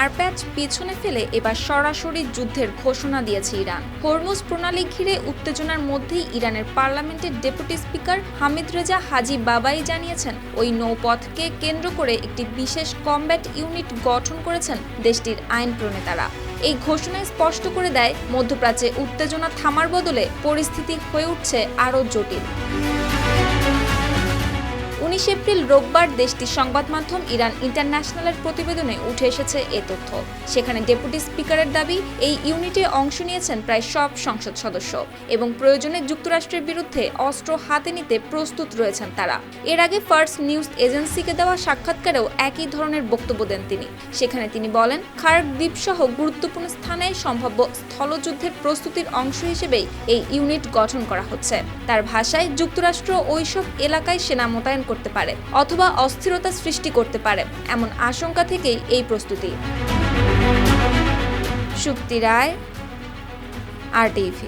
মারপ্যাচ পিছনে ফেলে এবার সরাসরি যুদ্ধের ঘোষণা দিয়েছে ইরান। হরমুজ প্রণালী ঘিরে উত্তেজনার মধ্যেই ইরানের পার্লামেন্টের ডেপুটি স্পিকার হামিদ রেজা হাজি বাবাই জানিয়েছেন, ওই নৌপথকে কেন্দ্র করে একটি বিশেষ কমব্যাট ইউনিট গঠন করেছেন দেশটির আইন প্রণেতারা। এই ঘোষণায় স্পষ্ট করে দেয়, মধ্যপ্রাচ্যে উত্তেজনা থামার বদলে পরিস্থিতি হয়ে উঠছে আরও জটিল। 19 এপ্রিল রোববার দেশটির সংবাদ মাধ্যম ইরান ইন্টারন্যাশনালের প্রতিবেদনে উঠে এসেছে এ তথ্য। সেখানে ডেপুটি স্পিকারের দাবি, এই ইউনিটে অংশ নিয়েছেন প্রায় সব সংসদ সদস্য এবং প্রয়োজনে যুক্তরাষ্ট্রের বিরুদ্ধে অস্ত্র হাতে নিতে প্রস্তুত রয়েছেন তারা। এর আগে ফার্স্ট নিউজ এজেন্সিকে দেওয়া সাক্ষাৎকারেও একই ধরনের বক্তব্য দেন তিনি। সেখানে তিনি বলেন, খার্ক দ্বীপসহ গুরুত্বপূর্ণ স্থানে সম্ভাব্য স্থলযুদ্ধের প্রস্তুতির অংশ হিসেবেই এই ইউনিট গঠন করা হচ্ছে। তার ভাষায়, যুক্তরাষ্ট্র ওইসব এলাকায় সেনা মোতায়েন করতে পারে অথবা অস্থিরতা সৃষ্টি করতে পারে, এমন আশঙ্কা থেকেই এই প্রস্তুতি। সুপ্তি রায়, RTV।